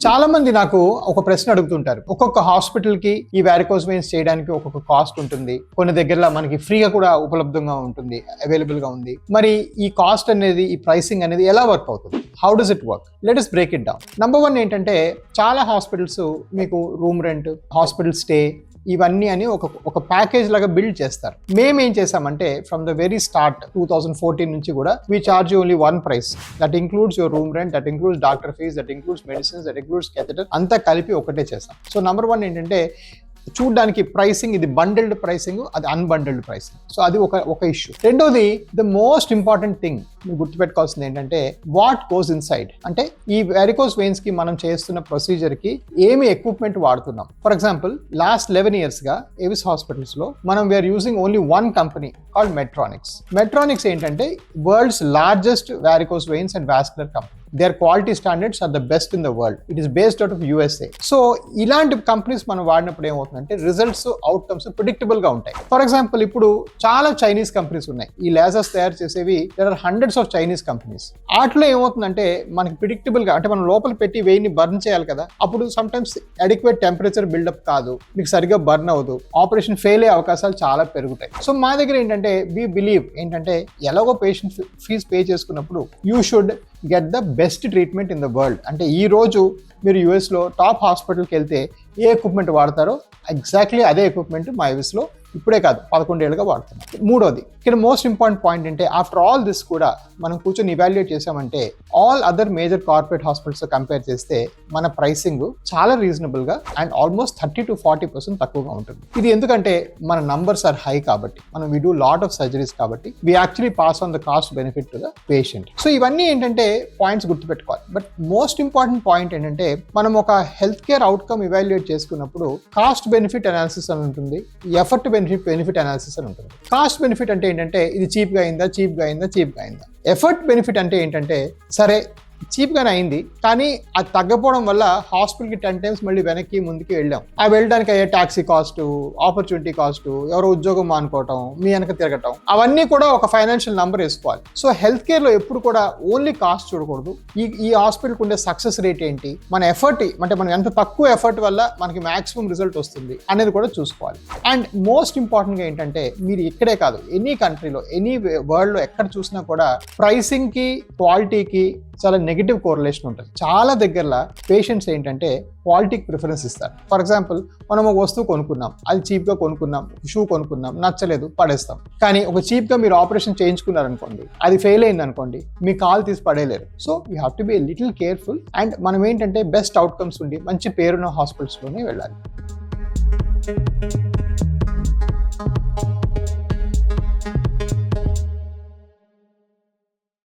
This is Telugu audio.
చాలా మంది నాకు ఒక ప్రశ్న అడుగుతుంటారు. ఒక్కొక్క హాస్పిటల్ కి ఈ వారికోస్ వెయిన్స్ చేయడానికి ఒక్కొక్క కాస్ట్ ఉంటుంది. కొన్ని దగ్గరలో మనకి ఫ్రీగా కూడా ఉపలబ్ధంగా ఉంటుంది, అవైలబుల్ గా ఉంది. మరి ఈ కాస్ట్ అనేది, ఈ ప్రైసింగ్ అనేది ఎలా వర్క్ అవుతుంది? How does it work? Let us break it down. Number 1 ఏంటంటే, చాలా హాస్పిటల్స్ మీకు రూమ్ రెంట్, హాస్పిటల్ స్టే ఇవన్నీ అని ఒక ప్యాకేజ్ లాగా బిల్డ్ చేస్తారు. మేము ఏం చేసామంటే, ఫ్రమ్ ద వెరీ స్టార్ట్ 2014 నుంచి కూడా we charge only one price. That includes your room rent, that includes doctor fees, that includes medicines, that includes catheter, అంతా కలిపి ఒకటే చేసాం. సో నంబర్ 1 ఏంటంటే, చూడ్డానికి ప్రైసింగ్ ఇది బండిల్డ్ ప్రైసింగ్, అది అన్బండిల్డ్ ప్రైసింగ్. సో అది ఒక ఇష్యూ. రెండోది, ద మోస్ట్ ఇంపార్టెంట్ థింగ్ మీరు గుర్తుపెట్టుకోవాల్సింది ఏంటంటే, వాట్ గోస్ ఇన్సైడ్. అంటే ఈ వారికోస్ వెయిన్స్ కి మనం చేస్తున్న ప్రొసీజర్ కి ఏమి ఎక్విప్మెంట్ వాడుతున్నాం. ఫర్ ఎగ్జాంపుల్, లాస్ట్ 11 years గా ఎవిస్ హాస్పిటల్స్ లో మనం we're using only one company called Medtronics. Medtronics ఏంటంటే world's largest varicose veins and vascular company. Their quality standards are the best in the world. It is based out of USA. So ఇలాంటి కంపెనీస్ మనం వాడినప్పుడు ఏమవుతుందంటే, రిజల్ట్స్, అవుట్కమ్స్ ప్రిడిక్టబుల్ గా ఉంటాయి. ఫర్ ఎగ్జాంపుల్, ఇప్పుడు చాలా చైనీస్ కంపెనీస్ ఉన్నాయి. ఈ లేజర్స్ తయారు చేసేవి there are hundreds of Chinese companies. వాటిలో ఏమవుతుందంటే, మనకి ప్రిడిక్టబుల్ గా, అంటే మనం లోపల పెట్టి వెయిని బర్న్ చేయాలి కదా, అప్పుడు sometimes adequate temperature build up కాదు, మీకు సరిగ్గా బర్న్ అవ్వదు, ఆపరేషన్ ఫెయిల్ అయ్యే అవకాశాలు చాలా పెరుగుతాయి. సో మా దగ్గర ఏంటంటే, వి బిలీవ్ ఏంటంటే, ఎలాగో పేషెంట్ ఫీజ్ పే చేసుకున్నప్పుడు you should get the best treatment in the world. అంటే ఈ రోజు మీరు యూఎస్లో టాప్ హాస్పిటల్కి వెళ్తే ఏ ఎక్విప్మెంట్ వాడతారో ఎగ్జాక్ట్లీ అదే ఎక్విప్మెంట్ మా యూఎస్లో ఇప్పుడే కాదు 11 ఏళ్ళుగా వాడుతున్నాం. మూడోది, ఇక్కడ మోస్ట్ ఇంపార్టెంట్ పాయింట్ అంటే, ఆఫ్టర్ ఆల్ దిస్ కూడా మనం కూర్చొని ఇవాల్యుయేట్ చేసామంటే, all other major corporate hospitals compare చేస్తే మన ప్రైసింగ్ చాలా రీజనబుల్ గా అండ్ ఆల్మోస్ట్ 30 to 40% తక్కువగా ఉంటుంది. ఇది ఎందుకంటే మన నంబర్స్ ఆర్ హై కాబట్టి, మనం we do lot of surgeries కాబట్టి we actually pass on the cost benefit to the patient. So ఇవన్నీ ఏంటంటే పాయింట్స్ గుర్తుపెట్టుకోవాలి. బట్ మోస్ట్ ఇంపార్టెంట్ పాయింట్ ఏంటంటే, మనం ఒక హెల్త్ కేర్ అవుట్కమ్ ఇవాల్యుయేట్ చేసుకున్నప్పుడు కాస్ట్ బెనిఫిట్ అనాలిసిస్ అని ఉంటుంది, ఎఫర్ట్ బెనిఫిట్ అనాలిసిస్ అని ఉంటుంది. కాస్ట్ బెనిఫిట్ అంటే ఏంటంటే, ఇది చీప్గా అయిందా. ఎఫర్ట్ బెనిఫిట్ అంటే ఏంటంటే, సరే చీప్గానే అయింది, కానీ అది తగ్గపోవడం వల్ల హాస్పిటల్కి 10 times మళ్ళీ వెనక్కి ముందుకి వెళ్ళాం. ఆ వెళ్ళడానికి అయ్యే టాక్సీ కాస్ట్, ఆపర్చునిటీ కాస్ట్, ఎవరో ఉద్యోగం మానుకోవటం, మీ వెనక తిరగటం, అవన్నీ కూడా ఒక ఫైనాన్షియల్ నంబర్ వేసుకోవాలి. సో హెల్త్ కేర్లో ఎప్పుడు కూడా ఓన్లీ కాస్ట్ చూడకూడదు. ఈ హాస్పిటల్కి ఉండే సక్సెస్ రేట్ ఏంటి, మన ఎఫర్ట్, అంటే మనం ఎంత తక్కువ ఎఫర్ట్ వల్ల మనకి మాక్సిమం రిజల్ట్ వస్తుంది అనేది కూడా చూసుకోవాలి. అండ్ మోస్ట్ ఇంపార్టెంట్గా ఏంటంటే, మీరు ఇక్కడే కాదు, ఎనీ కంట్రీలో, ఎనీ వరల్డ్లో ఎక్కడ చూసినా కూడా ప్రైసింగ్కి, క్వాలిటీకి చాలా నెగిటివ్ కోరిలేషన్ ఉంటుంది. చాలా దగ్గరలో పేషెంట్స్ ఏంటంటే క్వాలిటీకి ప్రిఫరెన్స్ ఇస్తారు. ఫర్ ఎగ్జాంపుల్, మనం ఒక వస్తువు కొనుక్కున్నాం, అది చీప్గా కొనుక్కున్నాం, షూ కొనుక్కున్నాం, నచ్చలేదు, పడేస్తాం. కానీ ఒక చీప్గా మీరు ఆపరేషన్ చేయించుకున్నారనుకోండి, అది ఫెయిల్ అయింది అనుకోండి, మీ కాల్ తీసి పడేయలేరు. So you have to be little careful. And మనం ఏంటంటే బెస్ట్ అవుట్కమ్స్ ఉండి మంచి పేరున్న హాస్పిటల్స్లోనే వెళ్ళాలి.